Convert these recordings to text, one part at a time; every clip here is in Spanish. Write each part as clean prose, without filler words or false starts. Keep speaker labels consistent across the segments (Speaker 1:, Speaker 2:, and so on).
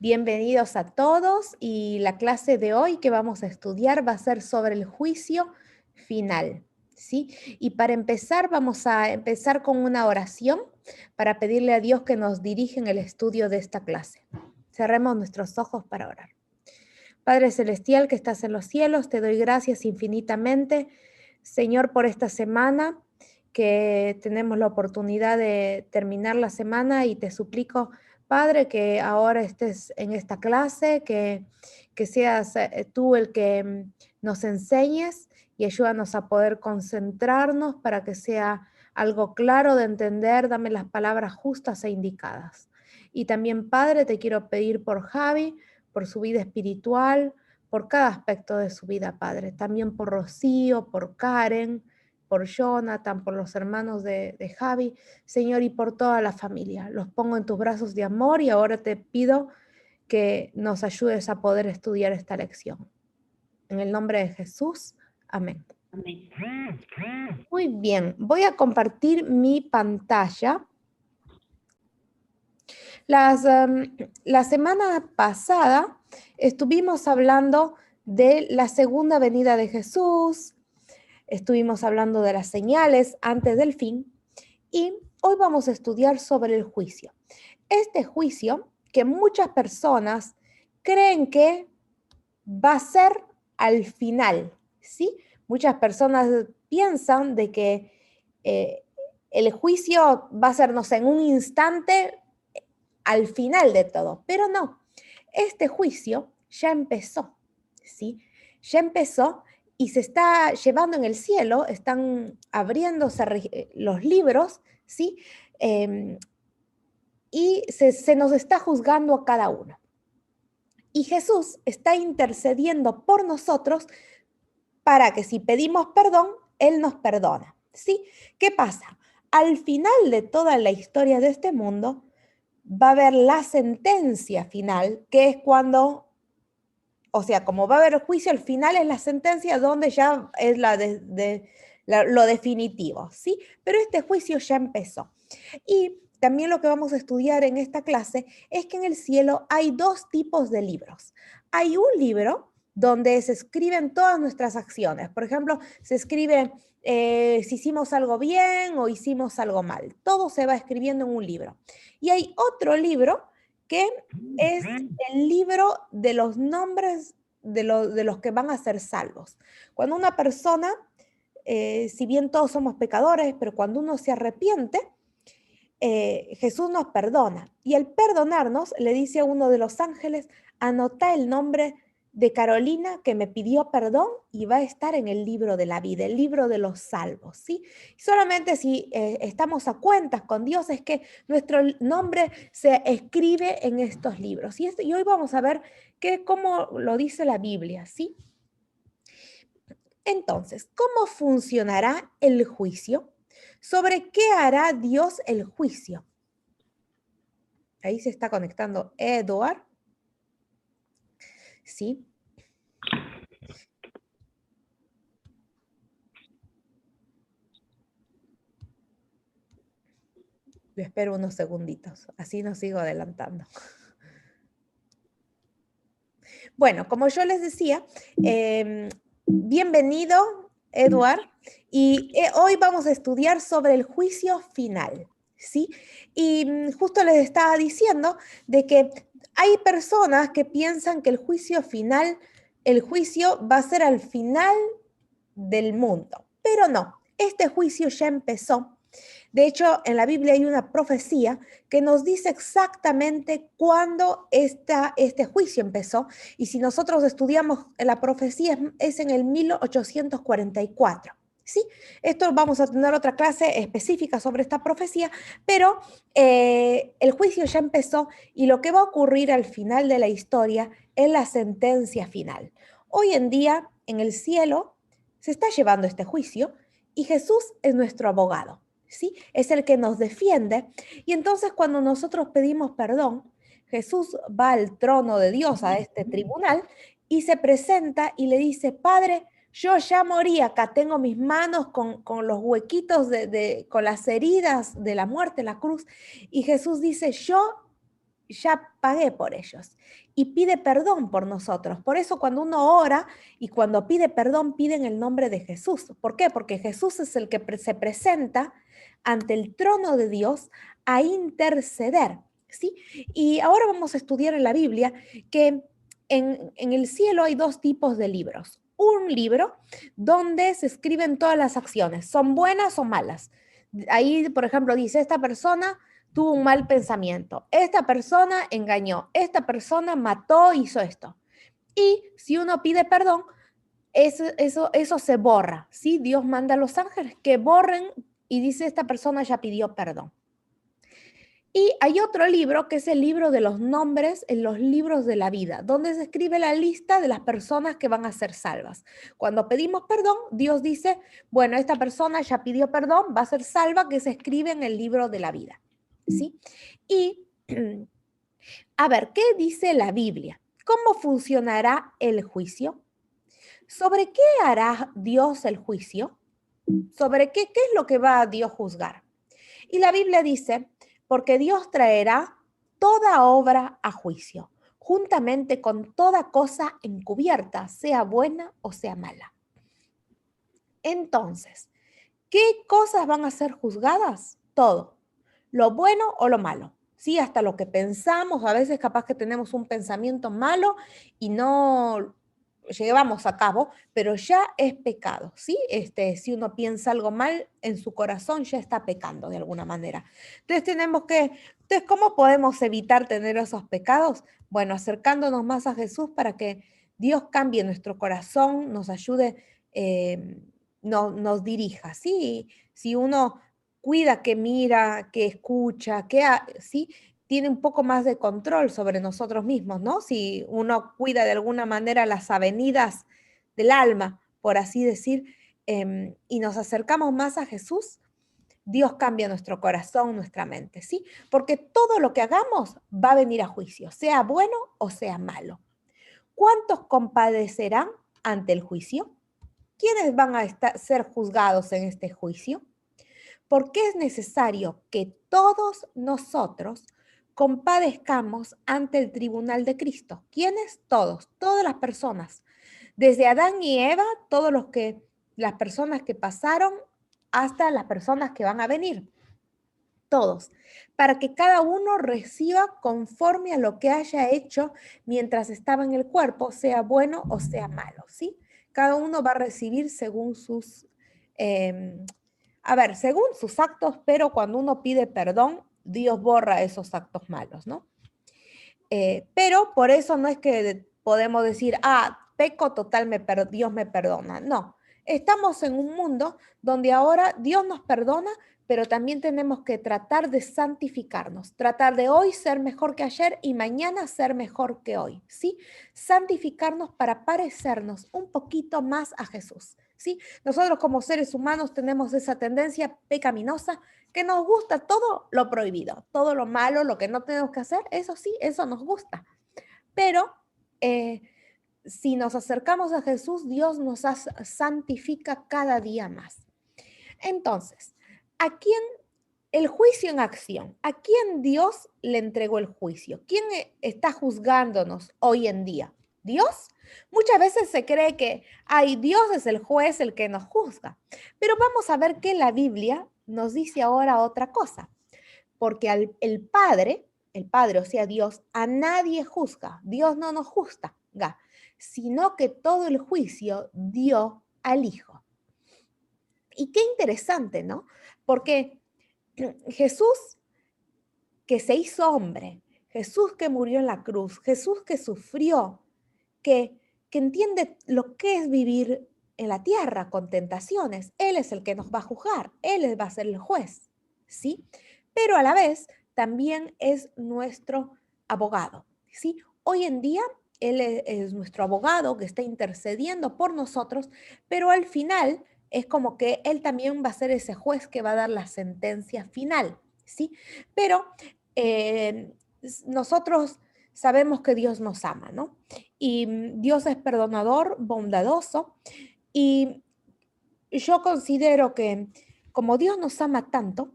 Speaker 1: Bienvenidos a todos y la clase de hoy que vamos a estudiar va a ser sobre el juicio final, ¿sí? Y para empezar vamos a empezar con una oración para pedirle a Dios que nos dirija en el estudio de esta clase. Cerremos nuestros ojos para orar. Padre Celestial que estás en los cielos, te doy gracias infinitamente, Señor, por esta semana que tenemos la oportunidad de terminar la semana y te suplico, Padre, que ahora estés en esta clase, que seas tú el que nos enseñes y ayúdanos a poder concentrarnos para que sea algo claro de entender, dame las palabras justas e indicadas. Y también, Padre, te quiero pedir por Javi, por su vida espiritual, por cada aspecto de su vida, Padre. También por Rocío, por Karen, por Jonathan, por los hermanos de Javi, Señor, y por toda la familia. Los pongo en tus brazos de amor y ahora te pido que nos ayudes a poder estudiar esta lección. En el nombre de Jesús, amén.
Speaker 2: Amén.
Speaker 1: Muy bien, voy a compartir mi pantalla. La semana pasada estuvimos hablando de la segunda venida de Jesús, estuvimos hablando de las señales antes del fin y hoy vamos a estudiar sobre el juicio. Este juicio que muchas personas creen que va a ser al final, ¿sí? Muchas personas piensan de que el juicio va a ser, no sé, en un instante al final de todo, pero no, este juicio ya empezó, ¿sí? Ya empezó y se está llevando en el cielo, están abriéndose los libros, ¿sí? Y se nos está juzgando a cada uno. Y Jesús está intercediendo por nosotros para que si pedimos perdón, Él nos perdona, ¿sí? ¿Qué pasa? Al final de toda la historia de este mundo, va a haber la sentencia final, que es cuando, o sea, como va a haber el juicio, al final es la sentencia donde ya es lo definitivo, ¿sí? Pero este juicio ya empezó. Y también lo que vamos a estudiar en esta clase es que en el cielo hay dos tipos de libros. Hay un libro donde se escriben todas nuestras acciones. Por ejemplo, se escribe si hicimos algo bien o hicimos algo mal. Todo se va escribiendo en un libro. Y hay otro libro que es el libro de los nombres de los que van a ser salvos. Cuando una persona, si bien todos somos pecadores, pero cuando uno se arrepiente, Jesús nos perdona. Y al perdonarnos, le dice a uno de los ángeles, anota el nombre de Carolina que me pidió perdón y va a estar en el libro de la vida, el libro de los salvos, ¿sí? Solamente si estamos a cuentas con Dios es que nuestro nombre se escribe en estos libros. Y hoy vamos a ver cómo lo dice la Biblia, ¿sí? Entonces, ¿cómo funcionará el juicio? ¿Sobre qué hará Dios el juicio? Ahí se está conectando Eduard. ¿Sí? Yo espero unos segunditos, así no sigo adelantando. Bueno, como yo les decía, bienvenido, Eduard, y hoy vamos a estudiar sobre el juicio final, ¿sí? Y justo les estaba diciendo de que hay personas que piensan que el juicio final, el juicio va a ser al final del mundo, pero no, este juicio ya empezó. De hecho, en la Biblia hay una profecía que nos dice exactamente cuándo este juicio empezó. Y si nosotros estudiamos la profecía, es en el 1844. ¿Sí? Esto vamos a tener otra clase específica sobre esta profecía, pero el juicio ya empezó y lo que va a ocurrir al final de la historia es la sentencia final. Hoy en día, en el cielo, se está llevando este juicio y Jesús es nuestro abogado. ¿Sí? Es el que nos defiende. Y entonces cuando nosotros pedimos perdón, Jesús va al trono de Dios, a este tribunal, y se presenta y le dice, Padre, yo ya morí, acá tengo mis manos con los huequitos, con las heridas de la muerte, la cruz. Y Jesús dice, yo ya pagué por ellos y pide perdón por nosotros. Por eso cuando uno ora y cuando pide perdón, pide en el nombre de Jesús. ¿Por qué? Porque Jesús es el que se presenta ante el trono de Dios a interceder, ¿sí? Y ahora vamos a estudiar en la Biblia que en el cielo hay dos tipos de libros. Un libro donde se escriben todas las acciones, son buenas o malas. Ahí, por ejemplo, dice, esta persona tuvo un mal pensamiento, esta persona engañó, esta persona mató, hizo esto. Y si uno pide perdón, eso se borra, ¿sí? Dios manda a los ángeles que borren y dice, esta persona ya pidió perdón. Y hay otro libro que es el libro de los nombres en los libros de la vida, donde se escribe la lista de las personas que van a ser salvas. Cuando pedimos perdón, Dios dice, bueno, esta persona ya pidió perdón, va a ser salva, que se escribe en el libro de la vida. ¿Sí? Y, a ver, ¿qué dice la Biblia? ¿Cómo funcionará el juicio? ¿Sobre qué hará Dios el juicio? ¿Sobre qué es lo que va a Dios juzgar? Y la Biblia dice, porque Dios traerá toda obra a juicio, juntamente con toda cosa encubierta, sea buena o sea mala. Entonces, ¿qué cosas van a ser juzgadas? Todo, lo bueno o lo malo. Sí, hasta lo que pensamos, a veces capaz que tenemos un pensamiento malo y no llevamos a cabo, pero ya es pecado, ¿sí? Si uno piensa algo mal en su corazón, ya está pecando de alguna manera. Entonces, ¿cómo podemos evitar tener esos pecados? Bueno, acercándonos más a Jesús para que Dios cambie nuestro corazón, nos ayude, nos dirija, ¿sí? Si uno cuida que mira, que escucha, ¿sí? Tiene un poco más de control sobre nosotros mismos, ¿no? Si uno cuida de alguna manera las avenidas del alma, por así decir, y nos acercamos más a Jesús, Dios cambia nuestro corazón, nuestra mente, ¿sí? Porque todo lo que hagamos va a venir a juicio, sea bueno o sea malo. ¿Cuántos compadecerán ante el juicio? ¿Quiénes van a ser juzgados en este juicio? Porque es necesario que todos nosotros compadezcamos ante el tribunal de Cristo. ¿Quiénes? Todos, todas las personas. Desde Adán y Eva, las personas que pasaron hasta las personas que van a venir. Todos, para que cada uno reciba conforme a lo que haya hecho mientras estaba en el cuerpo, sea bueno o sea malo, ¿sí? Cada uno va a recibir según según sus actos, pero cuando uno pide perdón, Dios borra esos actos malos, ¿no? Pero por eso no es que podemos decir, peco total, Dios me perdona. No, estamos en un mundo donde ahora Dios nos perdona, pero también tenemos que tratar de santificarnos, tratar de hoy ser mejor que ayer y mañana ser mejor que hoy, ¿sí? Santificarnos para parecernos un poquito más a Jesús, ¿sí? Nosotros como seres humanos tenemos esa tendencia pecaminosa que nos gusta todo lo prohibido, todo lo malo, lo que no tenemos que hacer, eso sí, eso nos gusta. Pero si nos acercamos a Jesús, Dios nos santifica cada día más. Entonces, ¿a quién el juicio en acción? ¿A quién Dios le entregó el juicio? ¿Quién está juzgándonos hoy en día? ¿Dios? Muchas veces se cree que, Dios es el juez, el que nos juzga. Pero vamos a ver que la Biblia nos dice ahora otra cosa. Porque el Padre, o sea, Dios, a nadie juzga. Dios no nos juzga, sino que todo el juicio dio al Hijo. Y qué interesante, ¿no? Porque Jesús que se hizo hombre, Jesús que murió en la cruz, Jesús que sufrió, que entiende lo que es vivir en la tierra con tentaciones, Él es el que nos va a juzgar, Él va a ser el juez, ¿sí? Pero a la vez también es nuestro abogado, ¿sí? Hoy en día Él es nuestro abogado que está intercediendo por nosotros, pero al final es como que Él también va a ser ese juez que va a dar la sentencia final, ¿sí? Pero nosotros sabemos que Dios nos ama, ¿no? Y Dios es perdonador, bondadoso, y yo considero que como Dios nos ama tanto,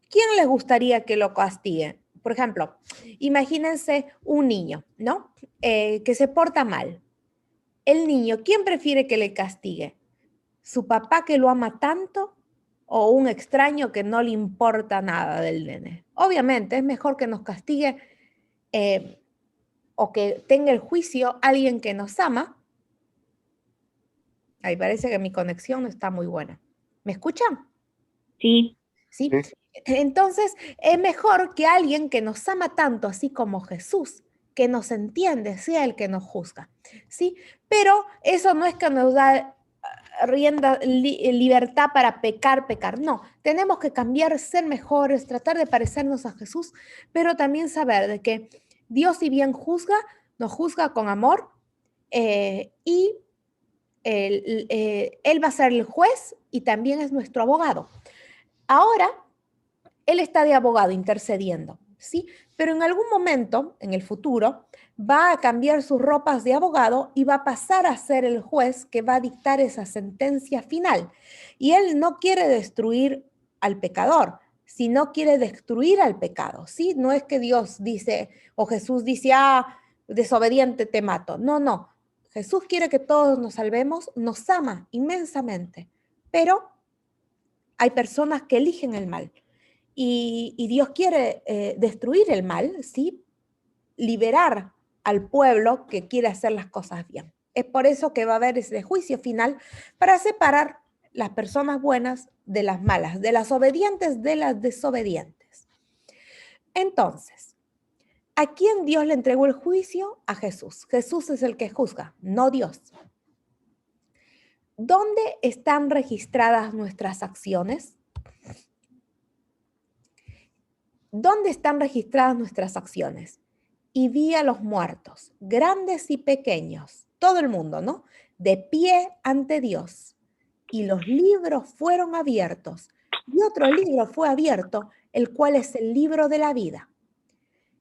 Speaker 1: ¿quién le gustaría que lo castigue? Por ejemplo, imagínense un niño, ¿no? Que se porta mal. El niño, ¿quién prefiere que le castigue? ¿Su papá que lo ama tanto o un extraño que no le importa nada del nene? Obviamente es mejor que nos castigue o que tenga el juicio alguien que nos ama. Ahí parece que mi conexión no está muy buena. ¿Me escuchan?
Speaker 2: Sí,
Speaker 1: ¿Sí? Entonces, es mejor que alguien que nos ama tanto, así como Jesús, que nos entiende, sea el que nos juzga, ¿sí? Pero eso no es que nos da libertad para pecar, no. Tenemos que cambiar, ser mejores, tratar de parecernos a Jesús, pero también saber de que Dios, si bien juzga, nos juzga con amor y él va a ser el juez y también es nuestro abogado. Ahora, él está de abogado intercediendo, ¿sí? Pero en algún momento, en el futuro, va a cambiar sus ropas de abogado y va a pasar a ser el juez que va a dictar esa sentencia final. Y él no quiere destruir al pecador, sino quiere destruir al pecado, ¿sí? No es que Dios dice o Jesús dice, desobediente te mato. No, no. Jesús quiere que todos nos salvemos, nos ama inmensamente, pero hay personas que eligen el mal. Y Dios quiere destruir el mal, ¿sí? Liberar al pueblo que quiere hacer las cosas bien. Es por eso que va a haber ese juicio final para separar las personas buenas de las malas, de las obedientes de las desobedientes. Entonces, ¿a quién Dios le entregó el juicio? A Jesús. Jesús es el que juzga, no Dios. ¿Dónde están registradas nuestras acciones? ¿Dónde están registradas nuestras acciones? Y vi a los muertos, grandes y pequeños, todo el mundo, ¿no? De pie ante Dios. Y los libros fueron abiertos. Y otro libro fue abierto, el cual es el libro de la vida.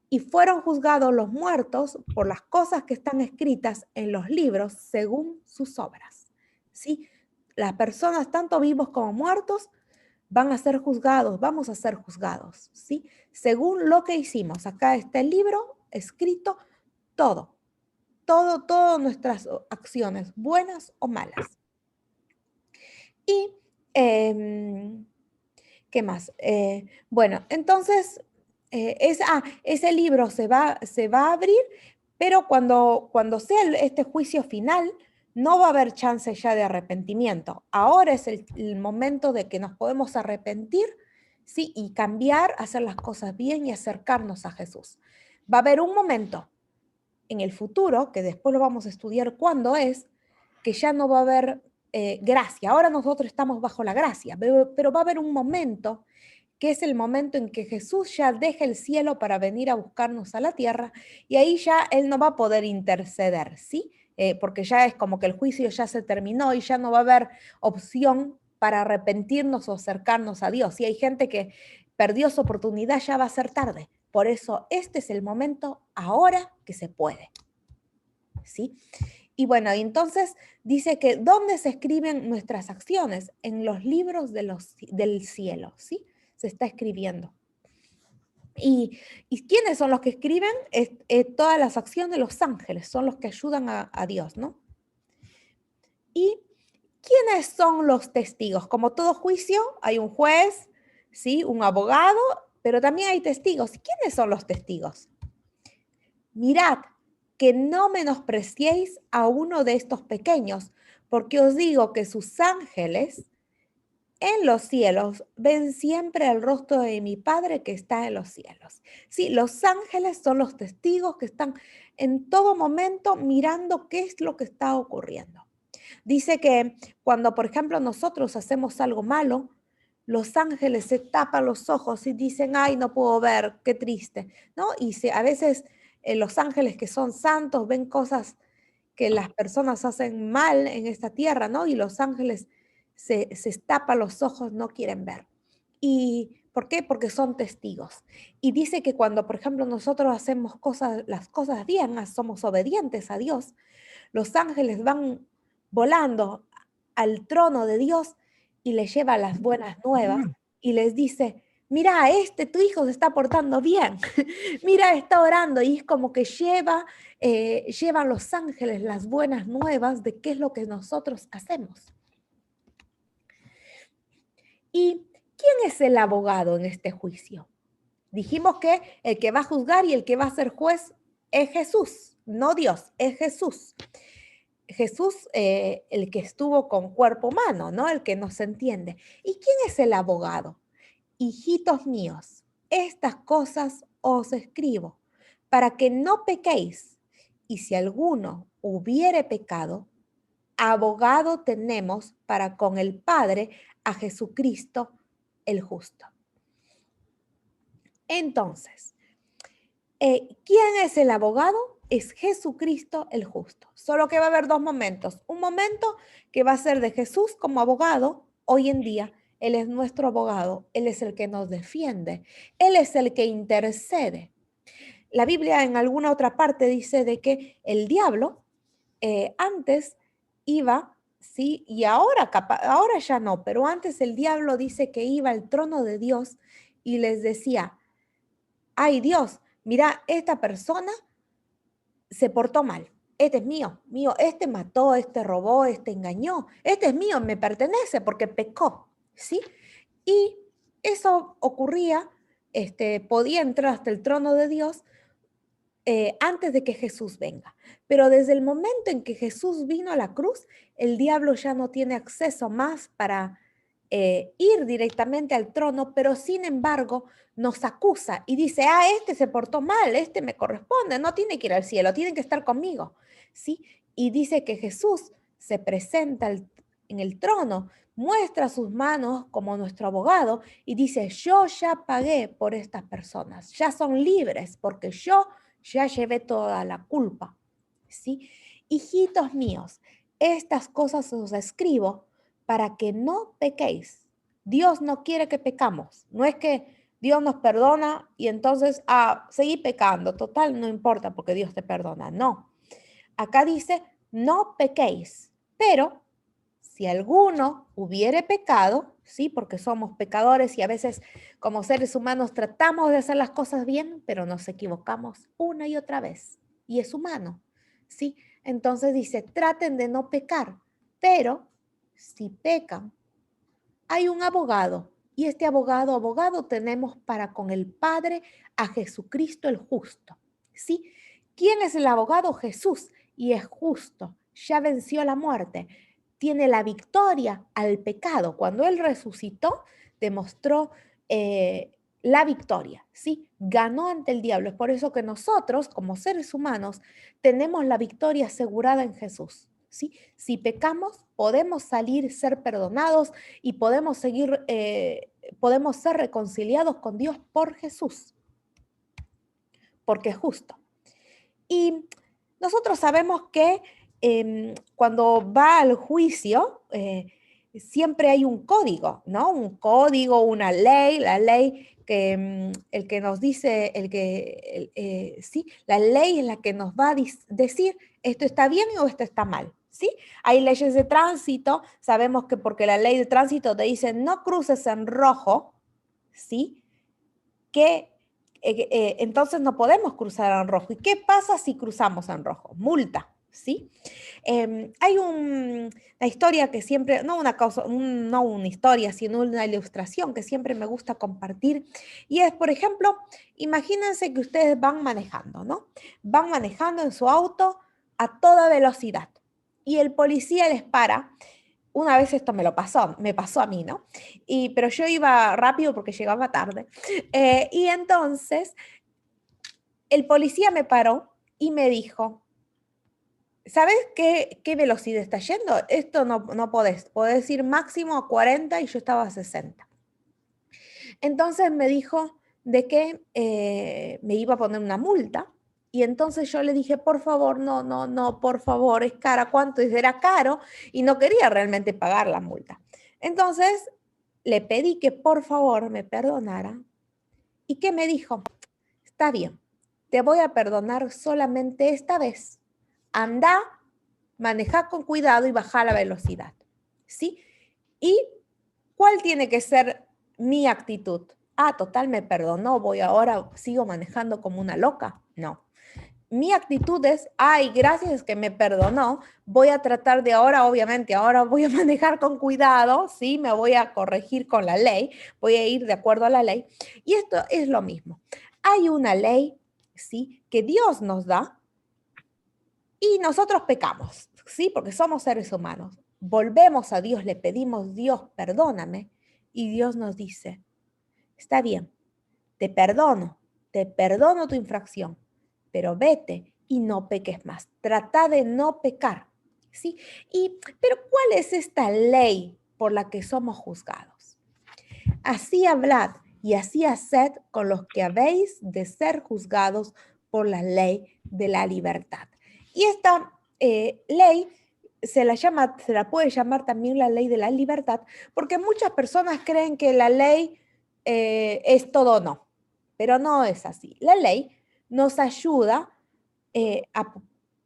Speaker 1: Y fueron juzgados los muertos por las cosas que están escritas en los libros según sus obras. ¿Sí? Las personas, tanto vivos como muertos, van a ser juzgados, vamos a ser juzgados, ¿sí? Según lo que hicimos. Acá está el libro escrito todo, todas nuestras acciones, buenas o malas. Y, ¿qué más? Bueno, entonces, ese libro se va a abrir, pero cuando sea este juicio final, no va a haber chance ya de arrepentimiento. Ahora es el momento de que nos podemos arrepentir, ¿sí? Y cambiar, hacer las cosas bien y acercarnos a Jesús. Va a haber un momento en el futuro, que después lo vamos a estudiar cuándo es, que ya no va a haber gracia. Ahora nosotros estamos bajo la gracia, pero va a haber un momento que es el momento en que Jesús ya deja el cielo para venir a buscarnos a la tierra y ahí ya Él no va a poder interceder, ¿sí? Porque ya es como que el juicio ya se terminó y ya no va a haber opción para arrepentirnos o acercarnos a Dios. Si hay gente que perdió su oportunidad, ya va a ser tarde. Por eso este es el momento ahora que se puede, ¿sí? Y bueno, y entonces dice que ¿dónde se escriben nuestras acciones? En los libros del cielo, ¿sí? Se está escribiendo. ¿Y quiénes son los que escriben? Todas las acciones de los ángeles, son los que ayudan a Dios, ¿no? ¿Y quiénes son los testigos? Como todo juicio, hay un juez, ¿sí? Un abogado, pero también hay testigos. ¿Quiénes son los testigos? Mirad, que no menospreciéis a uno de estos pequeños, porque os digo que sus ángeles en los cielos ven siempre el rostro de mi Padre que está en los cielos. Sí, los ángeles son los testigos que están en todo momento mirando qué es lo que está ocurriendo. Dice que cuando, por ejemplo, nosotros hacemos algo malo, los ángeles se tapan los ojos y dicen, ay, no puedo ver, qué triste, ¿no? Y a veces los ángeles que son santos ven cosas que las personas hacen mal en esta tierra, ¿no? Y los ángeles se tapan los ojos, no quieren ver. ¿Y por qué? Porque son testigos. Y dice que cuando, por ejemplo, nosotros hacemos las cosas bien, somos obedientes a Dios, los ángeles van volando al trono de Dios y les lleva las buenas nuevas y les dice, mira, tu hijo se está portando bien, mira, está orando, y es como que llevan los ángeles las buenas nuevas de qué es lo que nosotros hacemos. ¿Y quién es el abogado en este juicio? Dijimos que el que va a juzgar y el que va a ser juez es Jesús, no Dios, es Jesús. Jesús, el que estuvo con cuerpo humano, ¿no? El que nos entiende. ¿Y quién es el abogado? Hijitos míos, estas cosas os escribo para que no pequéis. Y si alguno hubiere pecado, abogado tenemos para con el Padre a Jesucristo el justo. Entonces, ¿quién es el abogado? Es Jesucristo el justo. Solo que va a haber dos momentos. Un momento que va a ser de Jesús como abogado hoy en día. Él es nuestro abogado. Él es el que nos defiende. Él es el que intercede. La Biblia en alguna otra parte dice de que el diablo antes iba, sí, y ahora ya no, pero antes el diablo dice que iba al trono de Dios y les decía, ay Dios, mira, esta persona se portó mal. Este es mío, este mató, este robó, este engañó, este es mío, me pertenece porque pecó, ¿sí? Y eso ocurría, podía entrar hasta el trono de Dios antes de que Jesús venga. Pero desde el momento en que Jesús vino a la cruz, el diablo ya no tiene acceso más para ir directamente al trono, pero sin embargo nos acusa y dice, este se portó mal, este me corresponde, no tiene que ir al cielo, tiene que estar conmigo, ¿sí? Y dice que Jesús se presenta en el trono, muestra sus manos como nuestro abogado y dice, yo ya pagué por estas personas, ya son libres porque yo ya llevé toda la culpa, ¿sí? Hijitos míos, estas cosas os escribo para que no pequéis. Dios no quiere que pecamos. No es que Dios nos perdona y entonces, seguí pecando. Total, no importa porque Dios te perdona. No. Acá dice, no pequéis. Pero si alguno hubiere pecado, sí, porque somos pecadores y a veces como seres humanos tratamos de hacer las cosas bien, pero nos equivocamos una y otra vez. Y es humano, ¿sí? Entonces dice, traten de no pecar, pero si pecan, hay un abogado. Y este abogado tenemos para con el Padre a Jesucristo el justo, ¿sí? ¿Quién es el abogado? Jesús, y es justo, ya venció la muerte, tiene la victoria al pecado. Cuando Él resucitó, demostró la victoria, ¿sí? Ganó ante el diablo. Es por eso que nosotros, como seres humanos, tenemos la victoria asegurada en Jesús, ¿sí? Si pecamos, podemos salir, ser perdonados y podemos ser reconciliados con Dios por Jesús, porque es justo. Y nosotros sabemos que cuando va al juicio, siempre hay un código, ¿no? Un código, una ley, la ley que el que nos dice, sí, la ley es la que nos va a decir esto está bien o esto está mal, ¿sí? Hay leyes de tránsito, sabemos que porque la ley de tránsito te dice no cruces en rojo, ¿sí? Que entonces no podemos cruzar en rojo. ¿Y qué pasa si cruzamos en rojo? Multa, ¿sí? Hay una historia que siempre, no una historia, sino una ilustración que siempre me gusta compartir. Y es, por ejemplo, imagínense que ustedes van manejando, ¿no? Van manejando en su auto a toda velocidad y el policía les para. Una vez esto me pasó a mí, ¿no? Pero yo iba rápido porque llegaba tarde. Y entonces el policía me paró y me dijo, ¿sabes qué velocidad está yendo? Esto no podés ir máximo a 40 y yo estaba a 60. Entonces me dijo de que me iba a poner una multa. Y entonces yo le dije, por favor, no, por favor, es cara. ¿Cuánto? Y era caro y no quería realmente pagar la multa. Entonces le pedí que por favor me perdonara. ¿Y qué me dijo? Está bien, te voy a perdonar solamente esta vez. Anda, maneja con cuidado y baja la velocidad. ¿Sí? ¿Y cuál tiene que ser mi actitud? Total, me perdonó, voy ahora, sigo manejando como una loca. No. Mi actitud es, ay, gracias que me perdonó, voy a tratar de ahora, obviamente, ahora voy a manejar con cuidado, ¿sí? Me voy a corregir con la ley, voy a ir de acuerdo a la ley. Y esto es lo mismo. Hay una ley, ¿sí? Que Dios nos da y nosotros pecamos, ¿sí? Porque somos seres humanos. Volvemos a Dios, le pedimos, Dios, perdóname, y Dios nos dice, está bien, te perdono tu infracción, pero vete y no peques más. Trata de no pecar, ¿sí? Pero ¿cuál es esta ley por la que somos juzgados? Así hablad y así haced con los que habéis de ser juzgados por la ley de la libertad. Y esta ley se la puede llamar también la ley de la libertad, porque muchas personas creen que la ley es todo o no, pero no es así. La ley nos ayuda,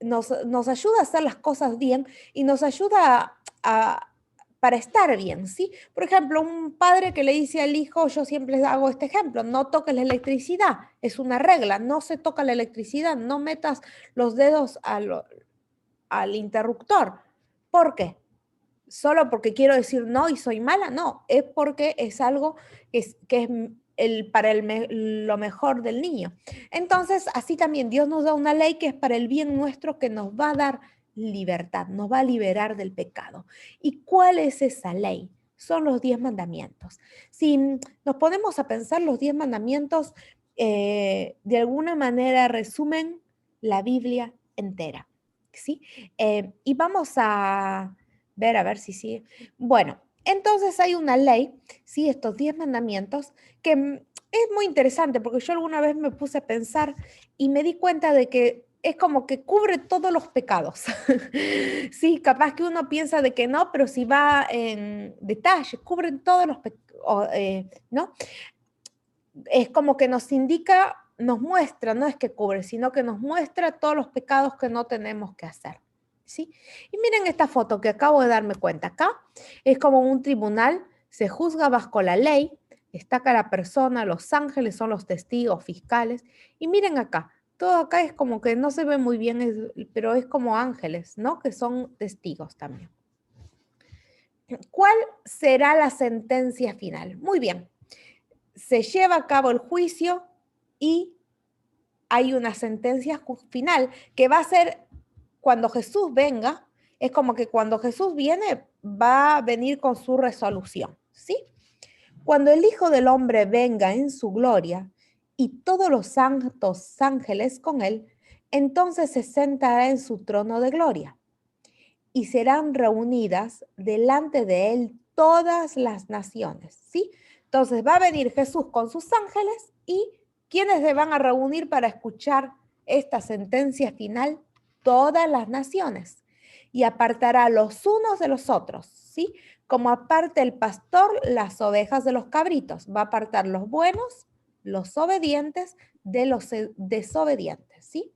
Speaker 1: nos ayuda a hacer las cosas bien y nos ayuda para estar bien, ¿sí? Por ejemplo, un padre que le dice al hijo, yo siempre les hago este ejemplo, no toques la electricidad, es una regla, no se toca la electricidad, no metas los dedos al interruptor. ¿Por qué? ¿Solo porque quiero decir no y soy mala? No, es porque es algo que es para lo mejor del niño. Entonces, así también Dios nos da una ley que es para el bien nuestro, que nos va a dar libertad, nos va a liberar del pecado. ¿Y cuál es esa ley? Son los 10 mandamientos. Si nos ponemos a pensar, los 10 mandamientos de alguna manera resumen la Biblia entera, ¿sí? Y vamos a ver si sigue. Bueno, entonces hay una ley, ¿sí? Estos 10 mandamientos, que es muy interesante porque yo alguna vez me puse a pensar y me di cuenta de que es como que cubre todos los pecados. Sí, capaz que uno piensa de que no, pero si va en detalle, cubren todos los pecados, ¿no? Es como que nos indica, nos muestra, no es que cubre, sino que nos muestra todos los pecados que no tenemos que hacer. ¿Sí? Y miren esta foto que acabo de darme cuenta. Acá es como un tribunal, se juzga bajo la ley, está acá la persona, los ángeles son los testigos, fiscales. Y miren acá, todo acá es como que no se ve muy bien, pero es como ángeles, ¿no? Que son testigos también. ¿Cuál será la sentencia final? Muy bien, se lleva a cabo el juicio y hay una sentencia final que va a ser cuando Jesús venga, es como que cuando Jesús viene va a venir con su resolución, ¿sí? Cuando el Hijo del Hombre venga en su gloria y todos los santos ángeles con él, entonces se sentará en su trono de gloria y serán reunidas delante de él todas las naciones, ¿sí? Entonces va a venir Jesús con sus ángeles y ¿quiénes se van a reunir para escuchar esta sentencia final? Todas las naciones. Y apartará los unos de los otros, ¿sí? Como aparta el pastor las ovejas de los cabritos, va a apartar los buenos, los obedientes de los desobedientes, ¿sí?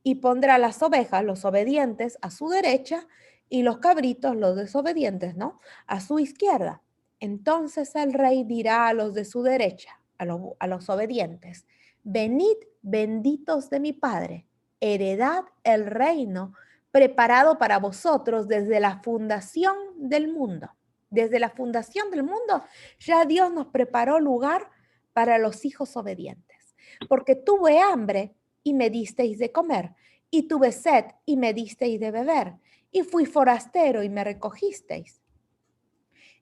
Speaker 1: Y pondrá las ovejas, los obedientes, a su derecha y los cabritos, los desobedientes, ¿no? A su izquierda. Entonces el rey dirá a los de su derecha, a los obedientes, venid benditos de mi Padre, heredad el reino preparado para vosotros desde la fundación del mundo. Desde la fundación del mundo ya Dios nos preparó lugar para los hijos obedientes. Porque tuve hambre y me disteis de comer, y tuve sed y me disteis de beber, y fui forastero y me recogisteis.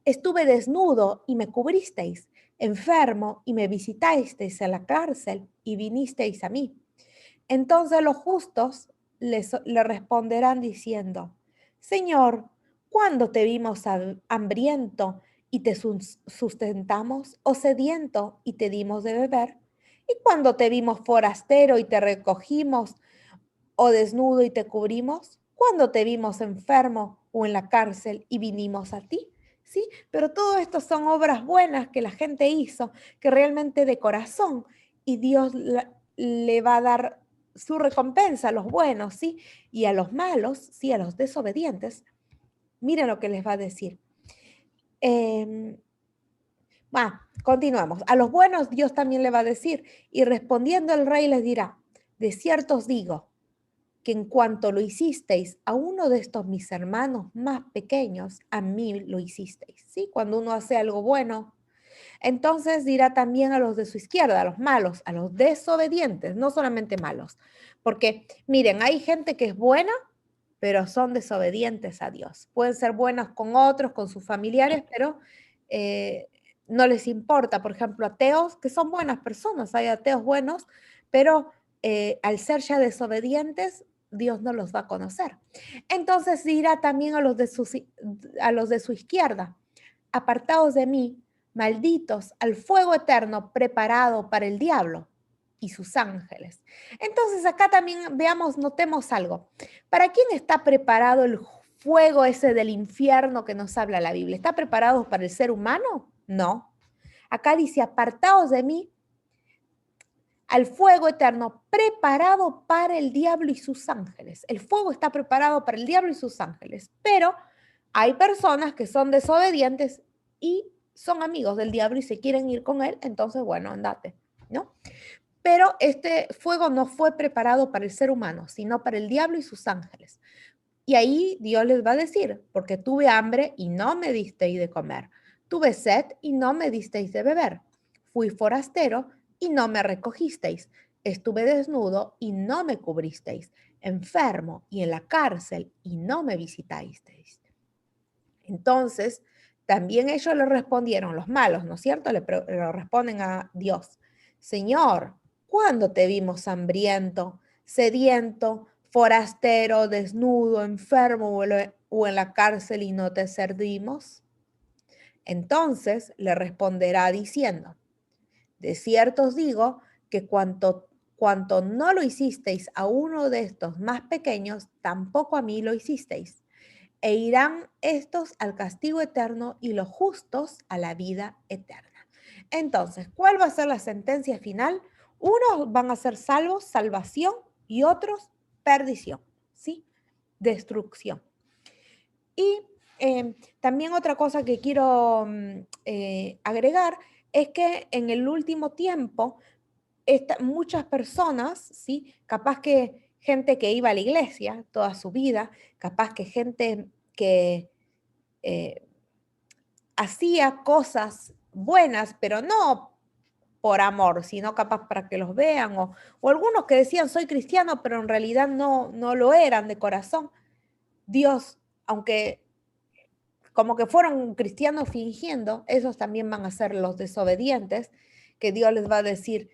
Speaker 1: Estuve desnudo y me cubristeis, enfermo y me visitasteis en la cárcel y vinisteis a mí. Entonces los justos le responderán diciendo, Señor, ¿cuándo te vimos hambriento y te sustentamos, o sediento y te dimos de beber? ¿Y cuándo te vimos forastero y te recogimos, o desnudo y te cubrimos? ¿Cuándo te vimos enfermo o en la cárcel y vinimos a ti? ¿Sí? Pero todo esto son obras buenas que la gente hizo, que realmente de corazón, y Dios le va a dar su recompensa a los buenos, ¿sí? Y a los malos, ¿sí? A los desobedientes. Miren lo que les va a decir. Continuamos. A los buenos Dios también le va a decir, y respondiendo el rey les dirá, de cierto os digo, que en cuanto lo hicisteis a uno de estos mis hermanos más pequeños, a mí lo hicisteis. ¿Sí? Cuando uno hace algo bueno, entonces dirá también a los de su izquierda, a los malos, a los desobedientes, no solamente malos. Porque miren, hay gente que es buena, pero son desobedientes a Dios. Pueden ser buenas con otros, con sus familiares, pero eh, no les importa. Por ejemplo, ateos, que son buenas personas, hay ateos buenos, pero al ser ya desobedientes, Dios no los va a conocer. Entonces dirá también a los de su izquierda, apartados de mí, malditos al fuego eterno preparado para el diablo y sus ángeles. Entonces acá también veamos, notemos algo. ¿Para quién está preparado el fuego ese del infierno que nos habla la Biblia? ¿Está preparado para el ser humano? No. Acá dice, apartaos de mí al fuego eterno preparado para el diablo y sus ángeles. El fuego está preparado para el diablo y sus ángeles, pero hay personas que son desobedientes y son amigos del diablo y se quieren ir con él, entonces, bueno, andate, ¿no? Pero este fuego no fue preparado para el ser humano, sino para el diablo y sus ángeles. Y ahí Dios les va a decir, porque tuve hambre y no me disteis de comer, tuve sed y no me disteis de beber, fui forastero y no me recogisteis, estuve desnudo y no me cubristeis, enfermo y en la cárcel y no me visitasteis. Entonces, también ellos le respondieron, los malos, ¿no es cierto? Le responden a Dios, Señor, ¿cuándo te vimos hambriento, sediento, forastero, desnudo, enfermo o en la cárcel y no te servimos? Entonces le responderá diciendo, de cierto os digo que cuanto no lo hicisteis a uno de estos más pequeños, tampoco a mí lo hicisteis. E irán estos al castigo eterno y los justos a la vida eterna. Entonces, ¿cuál va a ser la sentencia final? Unos van a ser salvos, salvación, y otros perdición, ¿sí? Destrucción. Y también otra cosa que quiero agregar es que en el último tiempo muchas personas, ¿sí? Capaz que gente que iba a la iglesia toda su vida, capaz que gente que eh, hacía cosas buenas, pero no por amor, sino capaz para que los vean, o algunos que decían soy cristiano, pero en realidad no lo eran de corazón. Dios, aunque como que fueron cristianos fingiendo, esos también van a ser los desobedientes, que Dios les va a decir,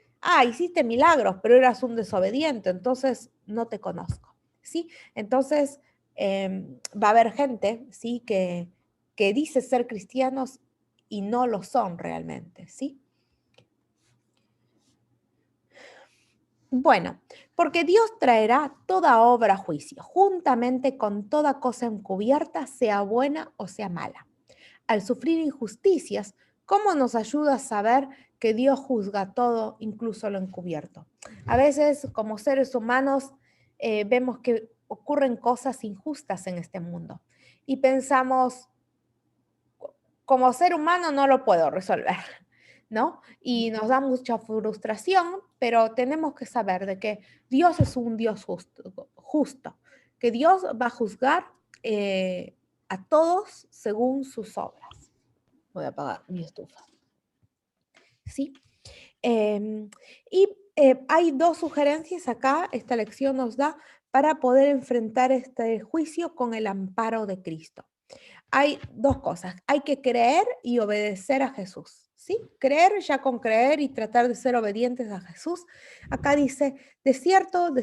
Speaker 1: hiciste milagros, pero eras un desobediente, entonces no te conozco, ¿sí? Entonces va a haber gente, ¿sí? Que dice ser cristianos y no lo son realmente, ¿sí? Bueno, porque Dios traerá toda obra a juicio, juntamente con toda cosa encubierta, sea buena o sea mala. Al sufrir injusticias, ¿cómo nos ayuda a saber que Dios juzga todo, incluso lo encubierto? A veces, como seres humanos, vemos que ocurren cosas injustas en este mundo y pensamos, como ser humano no lo puedo resolver, ¿no? Y nos da mucha frustración, pero tenemos que saber de que Dios es un Dios justo, que Dios va a juzgar a todos según sus obras. Voy a apagar mi estufa. ¿Sí? Y hay dos sugerencias acá, esta lección nos da para poder enfrentar este juicio con el amparo de Cristo. Hay dos cosas, hay que creer y obedecer a Jesús, ¿sí? Creer ya con creer y tratar de ser obedientes a Jesús. Acá dice, de cierto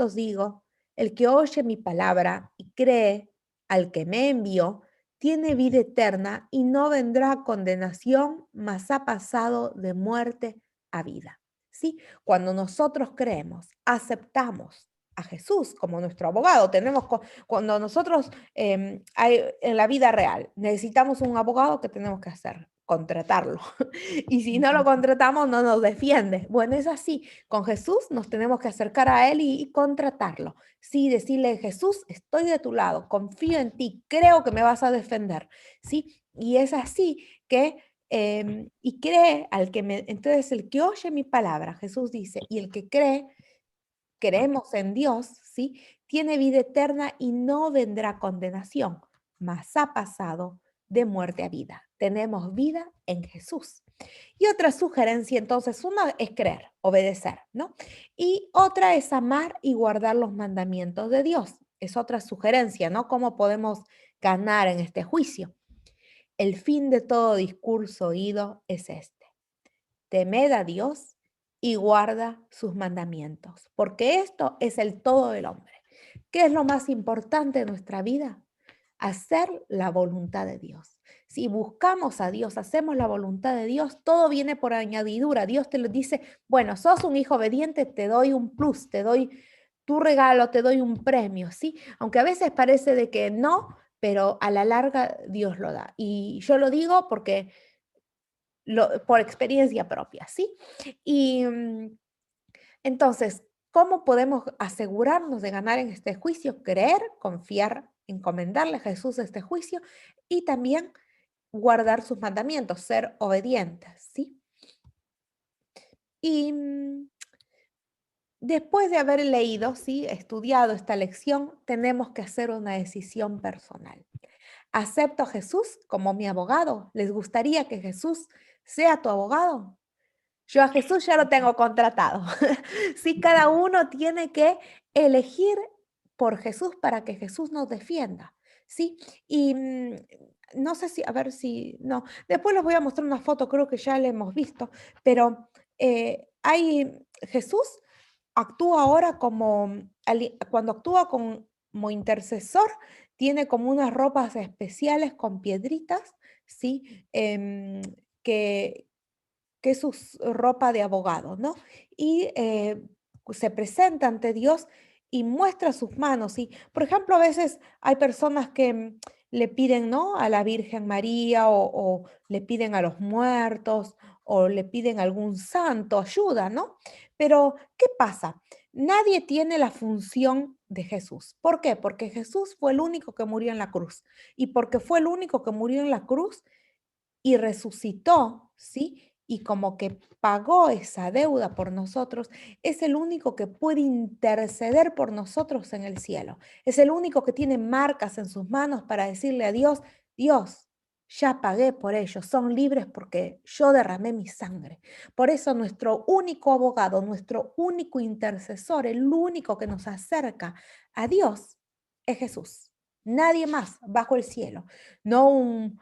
Speaker 1: os digo, el que oye mi palabra y cree al que me envió, tiene vida eterna y no vendrá a condenación, mas ha pasado de muerte a vida. ¿Sí? Cuando nosotros creemos, aceptamos a Jesús como nuestro abogado, cuando nosotros en la vida real necesitamos un abogado, ¿qué tenemos que hacer? Contratarlo. Y si no lo contratamos, no nos defiende. Bueno, es así. Con Jesús nos tenemos que acercar a Él y contratarlo. Sí, decirle, Jesús, estoy de tu lado, confío en ti, creo que me vas a defender. ¿Sí? Y es así que Y cree entonces el que oye mi palabra, Jesús dice, y el que cree, creemos en Dios, ¿sí? Tiene vida eterna y no vendrá condenación, mas ha pasado de muerte a vida. Tenemos vida en Jesús. Y otra sugerencia, entonces, una es creer, obedecer, ¿no? Y otra es amar y guardar los mandamientos de Dios. Es otra sugerencia, ¿no? ¿Cómo podemos ganar en este juicio? El fin de todo discurso oído es este: temed a Dios y guarda sus mandamientos, porque esto es el todo del hombre. ¿Qué es lo más importante en nuestra vida? Hacer la voluntad de Dios. Si buscamos a Dios, hacemos la voluntad de Dios, todo viene por añadidura. Dios te lo dice, bueno, sos un hijo obediente, te doy un plus, te doy tu regalo, te doy un premio, ¿sí? Aunque a veces parece de que no, pero a la larga Dios lo da. Y yo lo digo porque por experiencia propia, ¿sí? Y entonces, ¿cómo podemos asegurarnos de ganar en este juicio? Creer, confiar, encomendarle a Jesús este juicio y también guardar sus mandamientos, ser obedientes, ¿sí? Y después de haber leído, ¿sí? Estudiado esta lección, tenemos que hacer una decisión personal. ¿Acepto a Jesús como mi abogado? ¿Les gustaría que Jesús sea tu abogado? Yo a Jesús ya lo tengo contratado. Sí, cada uno tiene que elegir por Jesús para que Jesús nos defienda, ¿sí? Y no sé si, a ver si, no, después les voy a mostrar una foto, creo que ya la hemos visto, pero Jesús actúa ahora cuando actúa como intercesor, tiene como unas ropas especiales con piedritas, ¿sí? Que, que es su ropa de abogado, ¿no? Y se presenta ante Dios y muestra sus manos. Y, por ejemplo, a veces hay personas que le piden, ¿no? A la Virgen María o le piden a los muertos o le piden a algún santo ayuda, ¿no? Pero, ¿qué pasa? Nadie tiene la función de Jesús. ¿Por qué? Porque Jesús fue el único que murió en la cruz. Y porque fue el único que murió en la cruz, y resucitó, ¿sí? Y como que pagó esa deuda por nosotros, es el único que puede interceder por nosotros en el cielo. Es el único que tiene marcas en sus manos para decirle a Dios, Dios, ya pagué por ellos, son libres porque yo derramé mi sangre. Por eso nuestro único abogado, nuestro único intercesor, el único que nos acerca a Dios es Jesús. Nadie más bajo el cielo. No un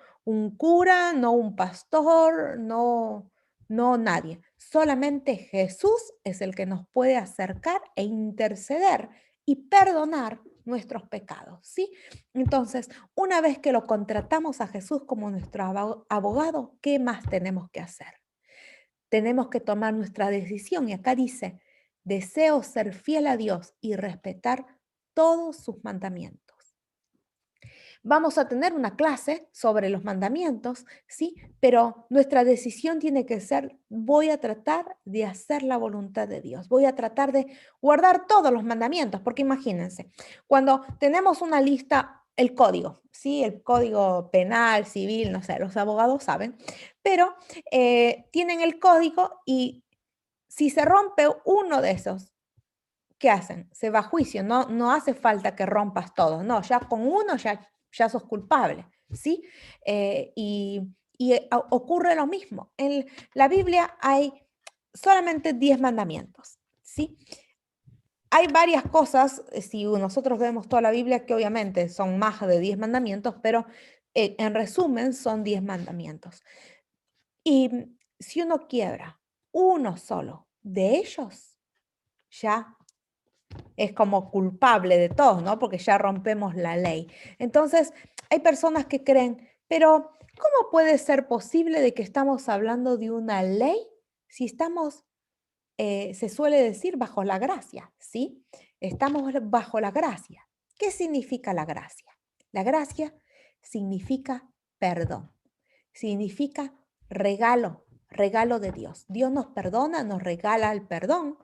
Speaker 1: cura, no un pastor, no nadie. Solamente Jesús es el que nos puede acercar e interceder y perdonar nuestros pecados, ¿sí? Entonces, una vez que lo contratamos a Jesús como nuestro abogado, ¿qué más tenemos que hacer? Tenemos que tomar nuestra decisión y acá dice, deseo ser fiel a Dios y respetar todos sus mandamientos. Vamos a tener una clase sobre los mandamientos, ¿sí? Pero nuestra decisión tiene que ser, voy a tratar de hacer la voluntad de Dios, voy a tratar de guardar todos los mandamientos, porque imagínense, cuando tenemos una lista, el código, ¿sí? El código penal, civil, no sé, los abogados saben, pero tienen el código y si se rompe uno de esos, ¿qué hacen? Se va a juicio, no hace falta que rompas todo, no, ya con uno ya sos culpable, ¿sí? Ocurre lo mismo. En la Biblia hay solamente 10 mandamientos, ¿sí? Hay varias cosas, si nosotros vemos toda la Biblia, que obviamente son más de 10 mandamientos, pero en resumen son 10 mandamientos. Y si uno quiebra uno solo de ellos, ya es como culpable de todos, ¿no? Porque ya rompemos la ley. Entonces, hay personas que creen, pero ¿cómo puede ser posible de que estamos hablando de una ley si estamos, se suele decir, bajo la gracia, ¿sí? Estamos bajo la gracia. ¿Qué significa la gracia? La gracia significa perdón, significa regalo, regalo de Dios. Dios nos perdona, nos regala el perdón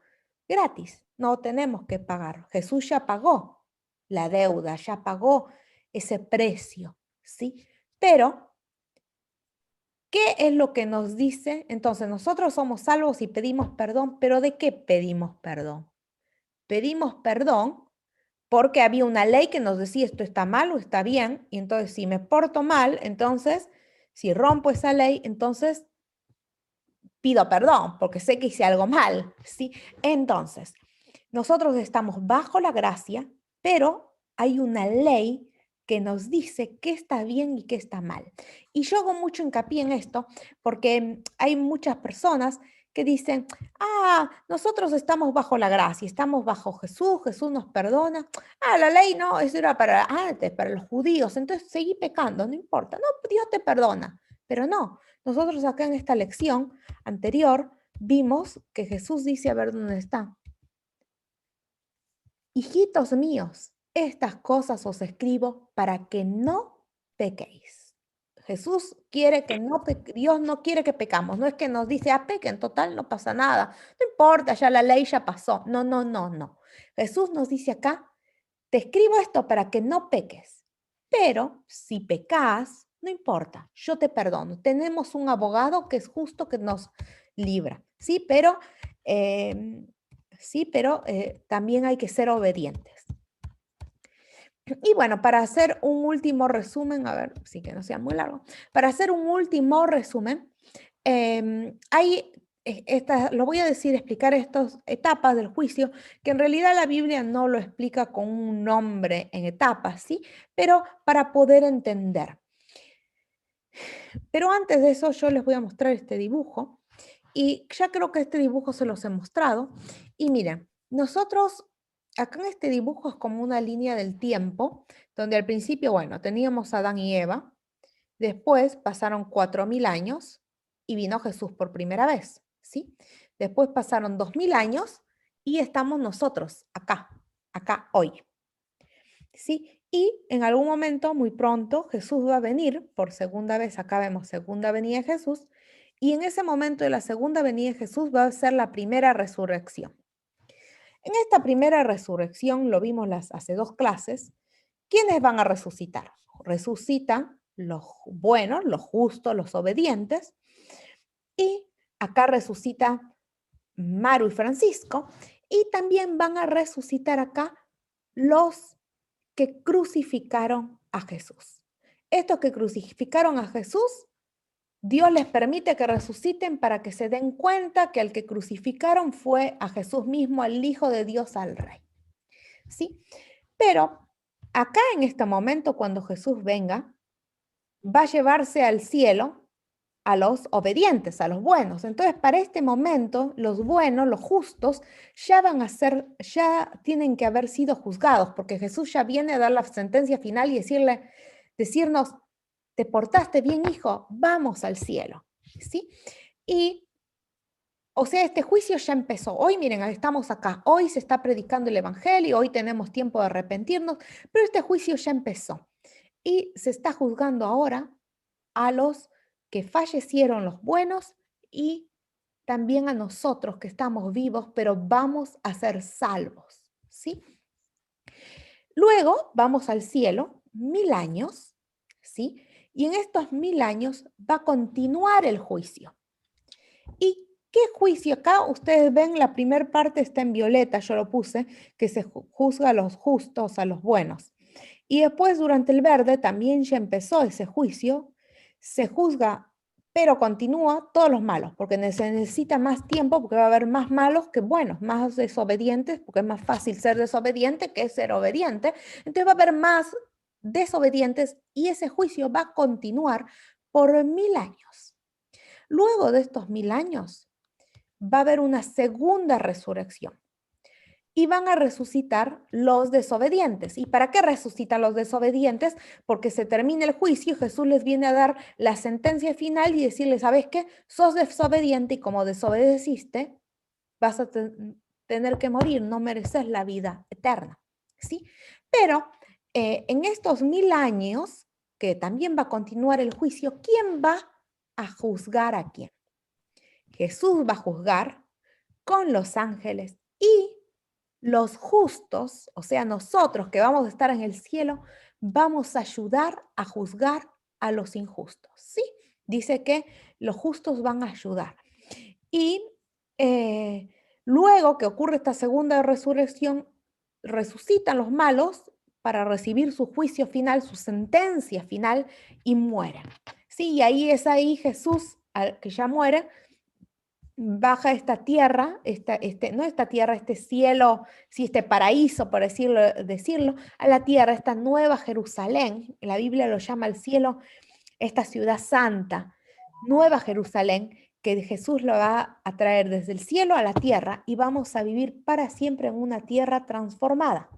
Speaker 1: gratis, no tenemos que pagar. Jesús ya pagó la deuda, ya pagó ese precio, ¿sí? Pero ¿Qué es lo que nos dice? Entonces, nosotros somos salvos y pedimos perdón, pero ¿de qué pedimos perdón? Pedimos perdón porque había una ley que nos decía esto está mal o está bien, y entonces si me porto mal, entonces si rompo esa ley, entonces pido perdón porque sé que hice algo mal, ¿sí? Entonces, nosotros estamos bajo la gracia, pero hay una ley que nos dice qué está bien y qué está mal. Y yo hago mucho hincapié en esto porque hay muchas personas que dicen, nosotros estamos bajo la gracia, estamos bajo Jesús, Jesús nos perdona. La ley no, eso era para antes, para los judíos, entonces seguí pecando, no importa, no, Dios te perdona. Pero no, nosotros acá en esta lección anterior vimos que Jesús dice, a ver dónde está. Hijitos míos, estas cosas os escribo para que no pequéis. Jesús quiere que no Dios no quiere que pecamos, no es que nos dice, pequen, total, no pasa nada, no importa, ya la ley ya pasó. No, no, no, no. Jesús nos dice acá, te escribo esto para que no peques, pero si pecas, no importa, yo te perdono. Tenemos un abogado que es justo que nos libra, ¿sí? Pero también hay que ser obedientes. Y bueno, para hacer un último resumen, a ver, sí que no sea muy largo, para hacer un último resumen, lo voy a decir, explicar estas etapas del juicio, que en realidad la Biblia no lo explica con un nombre en etapas, ¿sí? Pero para poder entender. Pero antes de eso, yo les voy a mostrar este dibujo. Y ya creo que este dibujo se los he mostrado. Y miren, nosotros, acá en este dibujo es como una línea del tiempo, donde al principio, bueno, teníamos a Adán y Eva, después pasaron 4000 años y vino Jesús por primera vez, ¿sí? Después pasaron 2000 años y estamos nosotros acá hoy, ¿sí? Y en algún momento, muy pronto, Jesús va a venir por segunda vez, acá vemos segunda venida de Jesús, y en ese momento de la segunda venida de Jesús va a ser la primera resurrección. En esta primera resurrección, lo vimos hace 2 clases, ¿quiénes van a resucitar? Resucitan los buenos, los justos, los obedientes, y acá resucita Maru y Francisco, y también van a resucitar acá los que crucificaron a Jesús. Estos que crucificaron a Jesús, Dios les permite que resuciten para que se den cuenta que el que crucificaron fue a Jesús mismo, al Hijo de Dios, al Rey. ¿Sí? Pero acá en este momento, cuando Jesús venga, va a llevarse al cielo a los obedientes, a los buenos. Entonces, para este momento, los buenos, los justos, ya tienen que haber sido juzgados, porque Jesús ya viene a dar la sentencia final y decirnos, te portaste bien, hijo, vamos al cielo, ¿sí? Y, o sea, este juicio ya empezó. Hoy, miren, estamos acá, hoy se está predicando el evangelio, hoy tenemos tiempo de arrepentirnos, pero este juicio ya empezó. Y se está juzgando ahora a los que fallecieron, los buenos, y también a nosotros que estamos vivos, pero vamos a ser salvos, ¿sí? Luego vamos al cielo, 1000 años, ¿sí? Y en estos 1000 años va a continuar el juicio. ¿Y qué juicio? Acá ustedes ven, la primera parte está en violeta, yo lo puse, que se juzga a los justos, a los buenos. Y después, durante el verde, también ya empezó ese juicio, se juzga, pero continúa todos los malos, porque se necesita más tiempo, porque va a haber más malos que buenos, más desobedientes, porque es más fácil ser desobediente que ser obediente. Entonces va a haber más desobedientes y ese juicio va a continuar por 1000 años. Luego de estos 1000 años, va a haber una segunda resurrección y van a resucitar los desobedientes. ¿Y para qué resucitan los desobedientes? Porque se termina el juicio y Jesús les viene a dar la sentencia final y decirles, ¿sabes qué? Sos desobediente y como desobedeciste, vas a tener que morir, no mereces la vida eterna, ¿sí? Pero en estos 1000 años, que también va a continuar el juicio, ¿quién va a juzgar a quién? Jesús va a juzgar con los ángeles y los justos, o sea, nosotros que vamos a estar en el cielo, vamos a ayudar a juzgar a los injustos, ¿sí? Dice que los justos van a ayudar. Y luego que ocurre esta segunda resurrección, resucitan los malos para recibir su juicio final, su sentencia final, y mueren. Sí, y ahí Jesús, que ya muere, baja esta tierra, no esta tierra, este cielo, sí, este paraíso, por decirlo, a la tierra, esta nueva Jerusalén. La Biblia lo llama el cielo, esta ciudad santa, nueva Jerusalén, que Jesús lo va a traer desde el cielo a la tierra y vamos a vivir para siempre en una tierra transformada.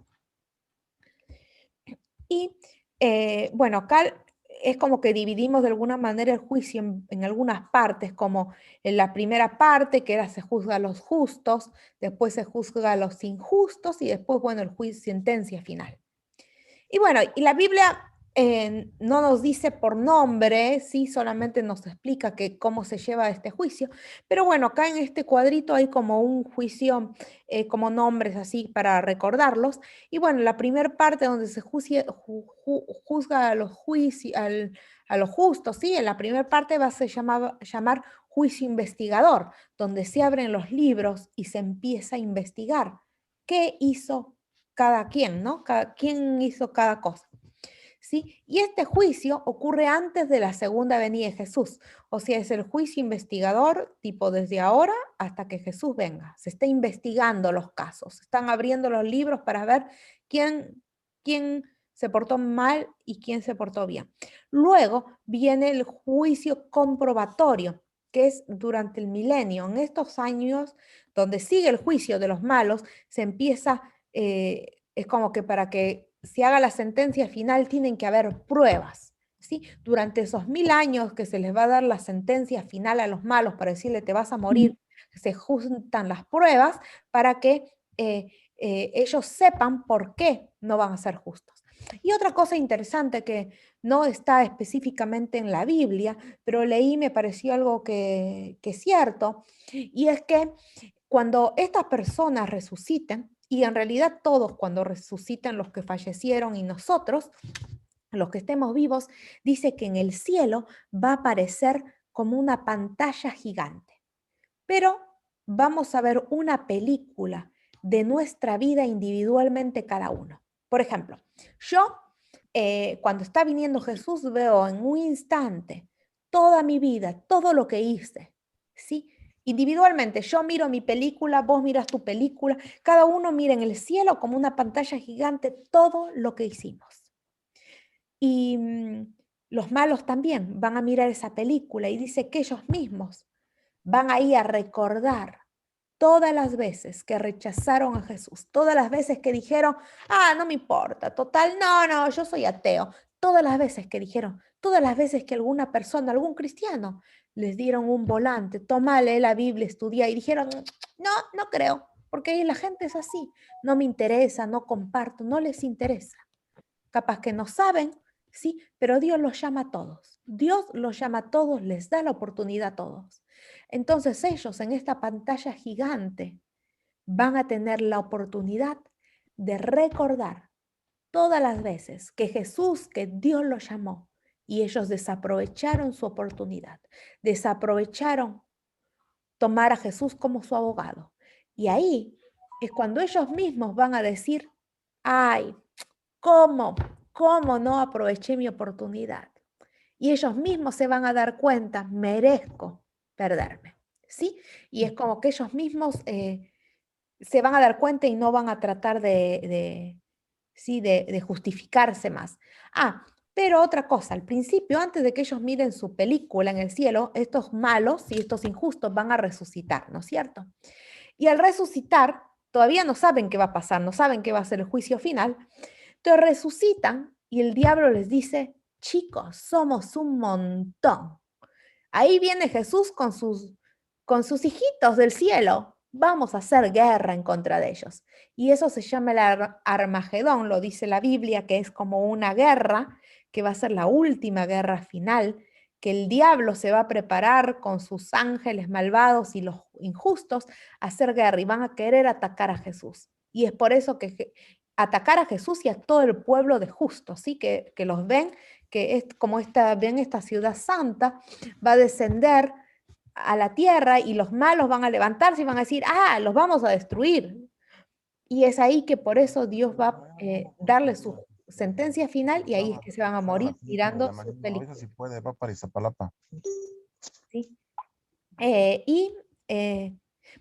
Speaker 1: Y bueno, acá es como que dividimos de alguna manera el juicio en algunas partes, como en la primera parte, que era se juzga a los justos, después se juzga a los injustos y después, bueno, el juicio, sentencia final. Y bueno, y la Biblia no nos dice por nombre, sí, solamente nos explica cómo se lleva este juicio, pero bueno, acá en este cuadrito hay como un juicio, como nombres así para recordarlos, y bueno, la primera parte donde se juzga a los, a los justos, sí, en la primera parte va a se llamar juicio investigador, donde se abren los libros y se empieza a investigar qué hizo cada quien, ¿no? Quién hizo cada cosa. ¿Sí? Y este juicio ocurre antes de la segunda venida de Jesús. O sea, es el juicio investigador, tipo desde ahora hasta que Jesús venga. Se está investigando los casos, se están abriendo los libros para ver quién se portó mal y quién se portó bien. Luego viene el juicio comprobatorio, que es durante el milenio. En estos años donde sigue el juicio de los malos, se empieza, es como que para que se haga la sentencia final tienen que haber pruebas. ¿Sí? Durante esos 1000 años que se les va a dar la sentencia final a los malos para decirle te vas a morir, se juntan las pruebas para que ellos sepan por qué no van a ser justos. Y otra cosa interesante que no está específicamente en la Biblia, pero leí y me pareció algo que es cierto, y es que cuando estas personas resuciten, y en realidad todos cuando resucitan los que fallecieron y nosotros, los que estemos vivos, dice que en el cielo va a aparecer como una pantalla gigante. Pero vamos a ver una película de nuestra vida individualmente cada uno. Por ejemplo, yo cuando está viniendo Jesús veo en un instante toda mi vida, todo lo que hice, ¿sí? Individualmente, yo miro mi película, vos miras tu película, cada uno mira en el cielo como una pantalla gigante todo lo que hicimos. Y los malos también van a mirar esa película y dice que ellos mismos van ahí a recordar todas las veces que rechazaron a Jesús, todas las veces que dijeron, no me importa, total, no, yo soy ateo, todas las veces que dijeron, todas las veces que alguna persona, algún cristiano, les dieron un volante, toma, lee la Biblia, estudia, y dijeron, no creo, porque la gente es así, no me interesa, no comparto, no les interesa. Capaz que no saben, sí, pero Dios los llama a todos. Dios los llama a todos, les da la oportunidad a todos. Entonces ellos en esta pantalla gigante van a tener la oportunidad de recordar todas las veces que Jesús, que Dios los llamó, y ellos desaprovecharon su oportunidad, desaprovecharon tomar a Jesús como su abogado. Y ahí es cuando ellos mismos van a decir, ay, ¿cómo? ¿Cómo no aproveché mi oportunidad? Y ellos mismos se van a dar cuenta, merezco perderme, ¿sí? Y es como que ellos mismos se van a dar cuenta y no van a tratar ¿sí? de justificarse más. Pero otra cosa, al principio, antes de que ellos miren su película en el cielo, estos malos y estos injustos van a resucitar, ¿no es cierto? Y al resucitar, todavía no saben qué va a pasar, no saben qué va a ser el juicio final, entonces resucitan y el diablo les dice, chicos, somos un montón. Ahí viene Jesús con sus hijitos del cielo. Vamos a hacer guerra en contra de ellos. Y eso se llama el Armagedón, lo dice la Biblia, que es como una guerra, que va a ser la última guerra final, que el diablo se va a preparar con sus ángeles malvados y los injustos a hacer guerra y van a querer atacar a Jesús. Y es por eso que atacar a Jesús y a todo el pueblo de justos, ¿sí? Que los ven, que es como ven esta ciudad santa, va a descender a la tierra y los malos van a levantarse y van a decir, los vamos a destruir. Y es ahí que por eso Dios va a darle su sentencia final y ahí es que se van a morir tirando sus películas.
Speaker 2: Si puede, va para Iztapalapa.
Speaker 1: ¿Sí?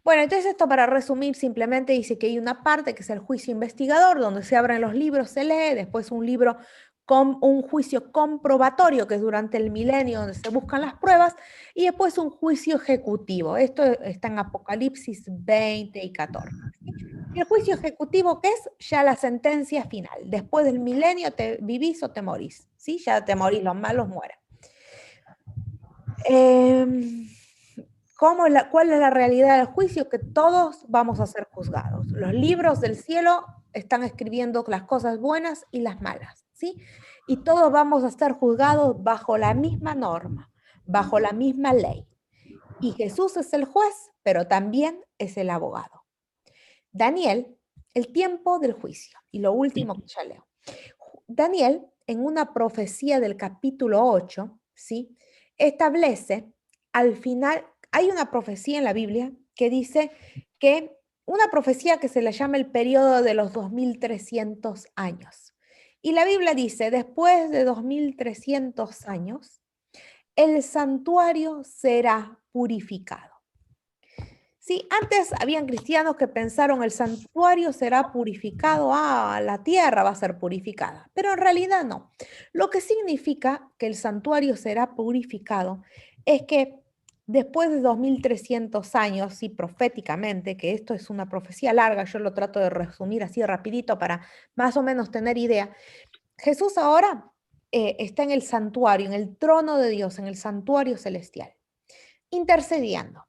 Speaker 1: Bueno, entonces esto para resumir simplemente dice que hay una parte que es el juicio investigador, donde se abren los libros, se lee, después un libro con un juicio comprobatorio, que es durante el milenio donde se buscan las pruebas, y después un juicio ejecutivo. Esto está en Apocalipsis 20 y 14. Y el juicio ejecutivo, ¿qué es? Ya la sentencia final. Después del milenio te vivís o te morís, ¿sí? Ya te morís, los malos mueren. ¿Cuál es la realidad del juicio? Que todos vamos a ser juzgados. Los libros del cielo están escribiendo las cosas buenas y las malas, ¿sí? Y todos vamos a ser juzgados bajo la misma norma, bajo la misma ley. Y Jesús es el juez, pero también es el abogado. Daniel, el tiempo del juicio. Y lo último que ya leo. Daniel, en una profecía del capítulo 8, ¿sí? Establece al final, hay una profecía en la Biblia que dice que una profecía que se le llama el periodo de los 2300 años. Y la Biblia dice, después de 2300 años, el santuario será purificado. Sí, antes habían cristianos que pensaron el santuario será purificado, la tierra va a ser purificada, pero en realidad no. Lo que significa que el santuario será purificado es que después de 2300 años, y proféticamente, que esto es una profecía larga, yo lo trato de resumir así rapidito para más o menos tener idea, Jesús ahora está en el santuario, en el trono de Dios, en el santuario celestial, intercediendo.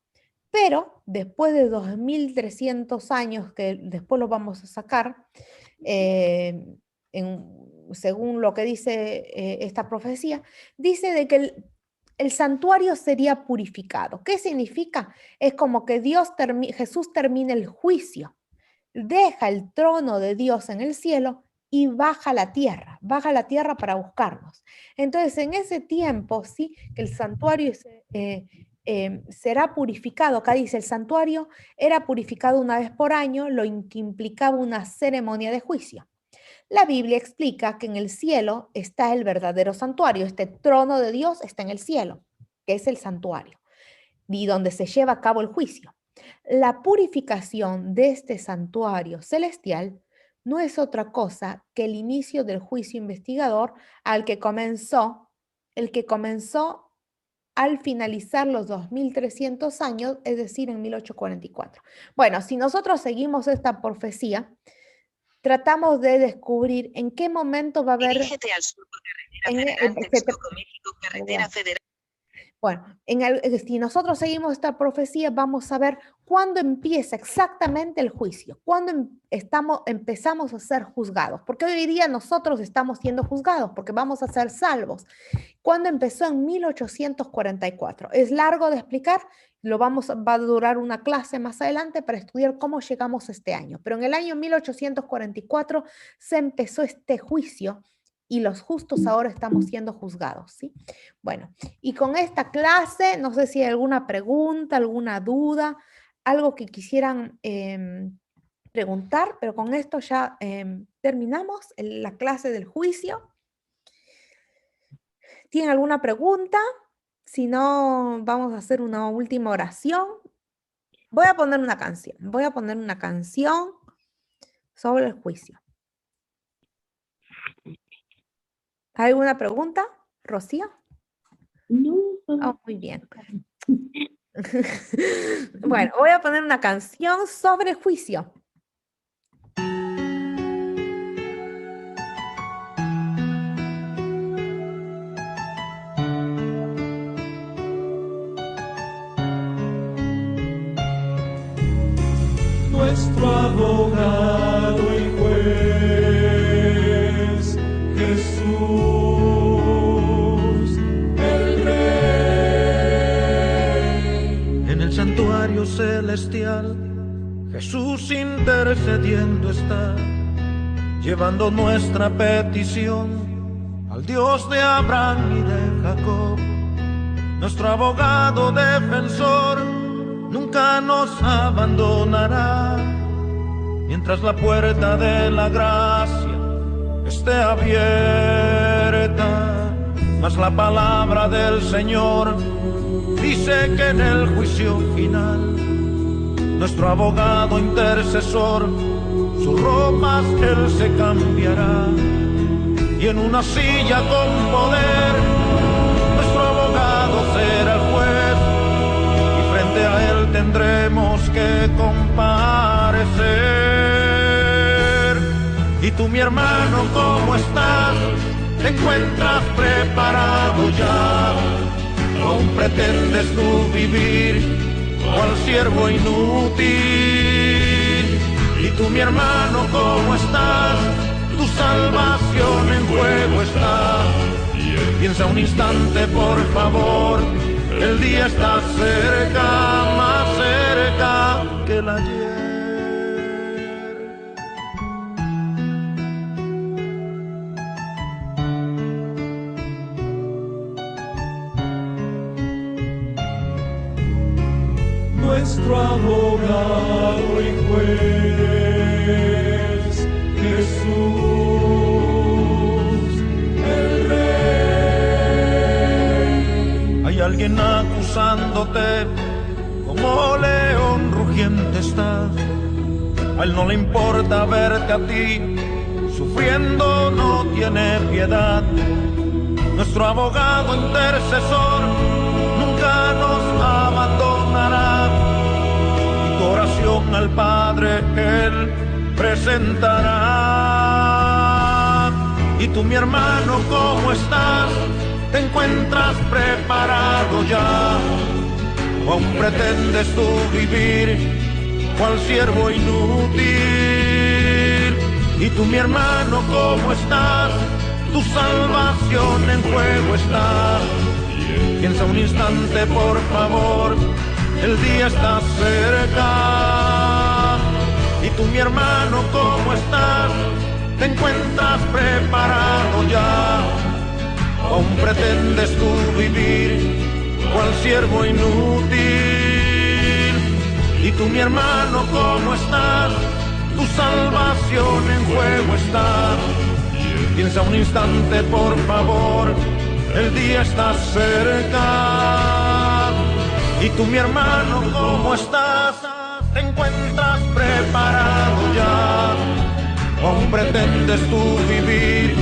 Speaker 1: Pero después de 2300 años, que después lo vamos a sacar, según lo que dice esta profecía, dice de que el santuario sería purificado. ¿Qué significa? Es como que Jesús termina el juicio, deja el trono de Dios en el cielo y baja a la tierra para buscarnos. Entonces, en ese tiempo, sí, que el santuario será purificado. Acá dice, el santuario era purificado una vez por año, lo que implicaba una ceremonia de juicio. La Biblia explica que en el cielo está el verdadero santuario, este trono de Dios está en el cielo, que es el santuario, y donde se lleva a cabo el juicio. La purificación de este santuario celestial no es otra cosa que el inicio del juicio investigador el que comenzó al finalizar los 2300 años, es decir, en 1844. Bueno, si nosotros seguimos esta profecía, tratamos de descubrir en qué momento va a haber...
Speaker 3: Dirígete al sur por carretera federal, Texcoco, México, carretera federal.
Speaker 1: Bueno, si nosotros seguimos esta profecía, vamos a ver cuándo empieza exactamente el juicio, cuándo empezamos a ser juzgados, porque hoy día nosotros estamos siendo juzgados, porque vamos a ser salvos. ¿Cuándo empezó? En 1844. Es largo de explicar, va a durar una clase más adelante para estudiar cómo llegamos a este año, pero en el año 1844 se empezó este juicio y los justos ahora estamos siendo juzgados, ¿sí? Bueno, y con esta clase, no sé si hay alguna pregunta, alguna duda, algo que quisieran preguntar, pero con esto ya terminamos la clase del juicio. ¿Tienen alguna pregunta? Si no, vamos a hacer una última oración. Voy a poner una canción sobre el juicio. ¿Hay alguna pregunta, Rocío?
Speaker 4: No.
Speaker 1: Oh, muy bien. Bueno, voy a poner una canción sobre juicio.
Speaker 5: Nuestro abogado y juez, Jesús, el Rey.
Speaker 6: En el santuario celestial, Jesús intercediendo está.
Speaker 2: llevando nuestra petición al Dios de Abraham y de Jacob. Nuestro abogado defensor nunca nos abandonará, mientras la puerta de la gracia esté abierta. Mas la palabra del Señor dice que en el juicio final, nuestro abogado intercesor, sus ropas él se cambiará, y en una silla con poder, nuestro abogado será el juez, y frente a él tendremos que comparecer. Y tú, mi hermano, ¿cómo estás? ¿Te encuentras preparado ya? ¿Aún pretendes tú vivir cual siervo inútil? Y tú, mi hermano, ¿cómo estás? Tu salvación en juego está. Piensa un instante, por favor, el día está cerca, más cerca que el ayer.
Speaker 5: Nuestro abogado y juez, Jesús, el Rey.
Speaker 2: Hay alguien acusándote, como león rugiente estás. A él no le importa verte a ti, sufriendo no tiene piedad. Nuestro abogado intercesor nunca nos abandonará, y tu oración al Padre él presentará. Y tú, mi hermano, ¿cómo estás? ¿Te encuentras preparado ya? ¿O aún pretendes tú vivir cual siervo inútil? Y tú, mi hermano, ¿cómo estás? Tu salvación en juego está. Piensa un instante, por favor, el día está cerca. Y tú, mi hermano, ¿cómo estás? ¿Te encuentras preparado ya? ¿Aún pretendes tú vivir cual siervo inútil? Y tú, mi hermano, ¿cómo estás? Tu salvación en juego está. Piensa un instante, por favor, el día está cerca. Y tú, mi hermano, ¿cómo estás? ¿Te encuentras preparado ya? ¿Aún pretendes tú vivir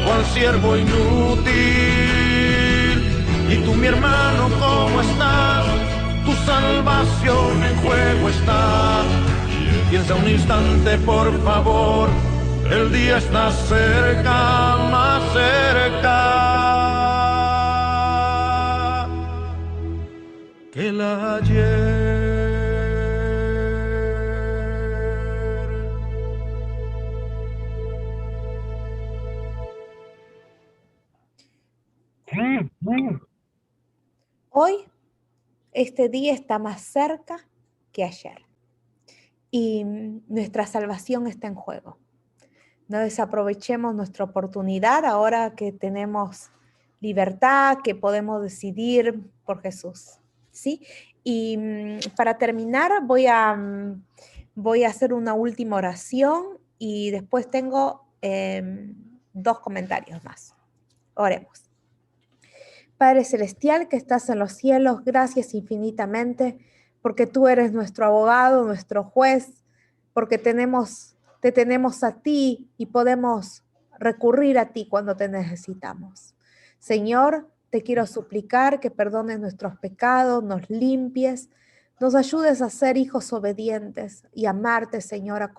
Speaker 2: cual siervo inútil? Y tú, mi hermano, ¿cómo estás? Tu salvación en juego está. Piensa un instante, por favor, el día está cerca, más cerca que el ayer.
Speaker 1: Hoy, este día está más cerca que ayer y nuestra salvación está en juego. No desaprovechemos nuestra oportunidad ahora que tenemos libertad, que podemos decidir por Jesús, ¿sí? Y para terminar voy a hacer una última oración y después tengo 2 comentarios más. Oremos. Padre Celestial que estás en los cielos, gracias infinitamente porque tú eres nuestro abogado, nuestro juez, porque te tenemos a ti y podemos recurrir a ti cuando te necesitamos. Señor, te quiero suplicar que perdones nuestros pecados, nos limpies, nos ayudes a ser hijos obedientes y amarte, Señor,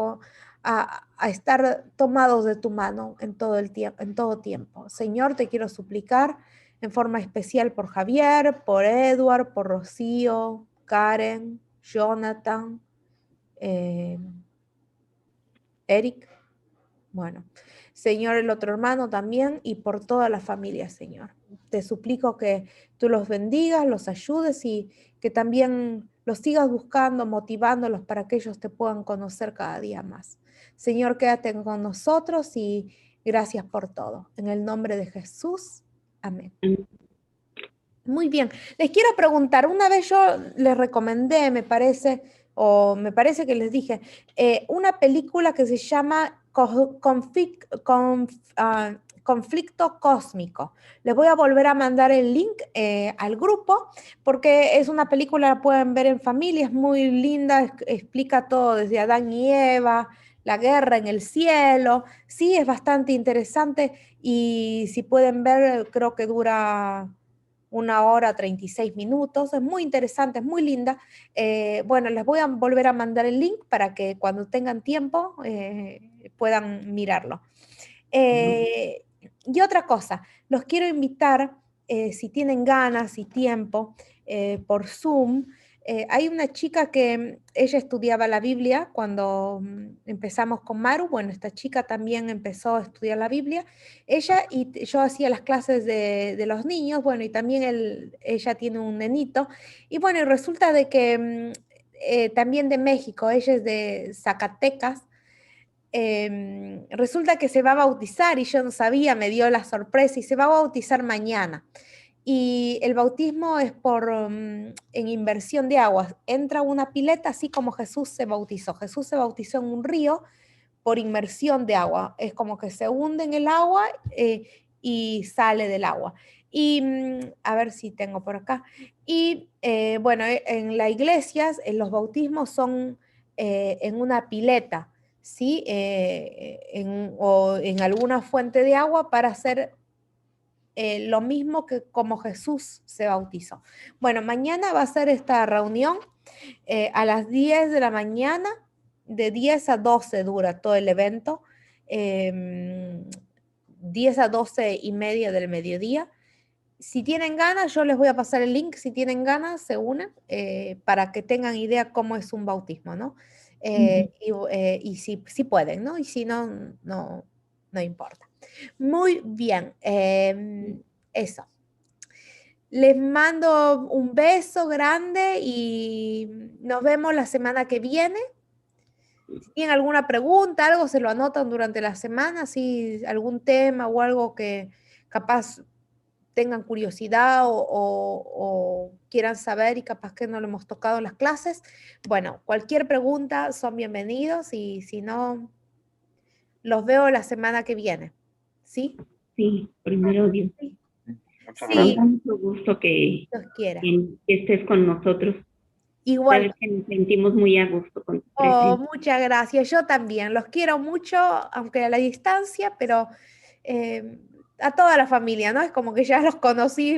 Speaker 1: a estar tomados de tu mano en todo tiempo. Señor, te quiero suplicar en forma especial por Javier, por Edward, por Rocío, Karen, Jonathan, Eric, bueno, Señor, el otro hermano también y por toda la familia, Señor. Te suplico que tú los bendigas, los ayudes y que también los sigas buscando, motivándolos para que ellos te puedan conocer cada día más. Señor, quédate con nosotros y gracias por todo. En el nombre de Jesús, amén. Muy bien. Les quiero preguntar, una vez yo les recomendé, me parece que les dije, una película que se llama Conflicto Cósmico. Les voy a volver a mandar el link al grupo porque es una película, la pueden ver en familia, es muy linda, explica todo desde Adán y Eva, la guerra en el cielo. Sí, es bastante interesante y si pueden ver, creo que dura 1 hora 36 minutos, es muy interesante, es muy linda. Bueno, les voy a volver a mandar el link para que cuando tengan tiempo puedan mirarlo. Y otra cosa, los quiero invitar, si tienen ganas y tiempo, por Zoom. Hay una chica que ella estudiaba la Biblia cuando empezamos con Maru. Bueno, esta chica también empezó a estudiar la Biblia. Ella y yo hacía las clases de los niños, bueno, y también ella tiene un nenito. Y bueno, y resulta de que también de México, ella es de Zacatecas. Resulta que se va a bautizar y yo no sabía, me dio la sorpresa y se va a bautizar mañana. Y el bautismo es en inversión de aguas. Entra a una pileta así como Jesús se bautizó. Jesús se bautizó en un río por inmersión de agua. Es como que se hunde en el agua y sale del agua. Y a ver si tengo por acá. Y bueno, en las iglesias, los bautismos son en una pileta, ¿sí? O en alguna fuente de agua para hacer lo mismo que como Jesús se bautizó. Bueno, mañana va a ser esta reunión a las 10 de la mañana, de 10 a 12 dura todo el evento, 10 a 12 y media del mediodía. Si tienen ganas, yo les voy a pasar el link, si tienen ganas, se unen para que tengan idea cómo es un bautismo, ¿no? Y si pueden, ¿no? Y si no, no importa. Muy bien, eso. Les mando un beso grande y nos vemos la semana que viene. Si tienen alguna pregunta, algo, se lo anotan durante la semana, si algún tema o algo que capaz tengan curiosidad o quieran saber y capaz que no lo hemos tocado en las clases. Bueno, cualquier pregunta son bienvenidos y si no, los veo la semana que viene. ¿Sí?
Speaker 4: Sí, primero Dios.
Speaker 1: Sí.
Speaker 4: Nos da mucho gusto que estés con nosotros.
Speaker 1: Igual.
Speaker 4: Sabes que nos sentimos muy a gusto con tu
Speaker 1: presencia. Muchas gracias. Yo también. Los quiero mucho, aunque a la distancia, pero a toda la familia, ¿no? Es como que ya los conocí,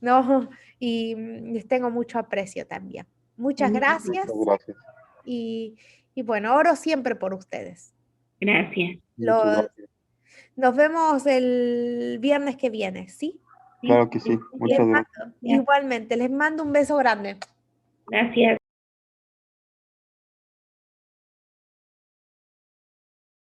Speaker 1: ¿no? Y les tengo mucho aprecio también. Muchas gracias.
Speaker 6: Muchas gracias.
Speaker 1: Y bueno, oro siempre por ustedes.
Speaker 4: Gracias.
Speaker 1: Nos vemos el viernes que viene, ¿sí?
Speaker 6: Claro que sí. Muchas gracias.
Speaker 1: Igualmente, les mando un beso grande.
Speaker 4: Gracias.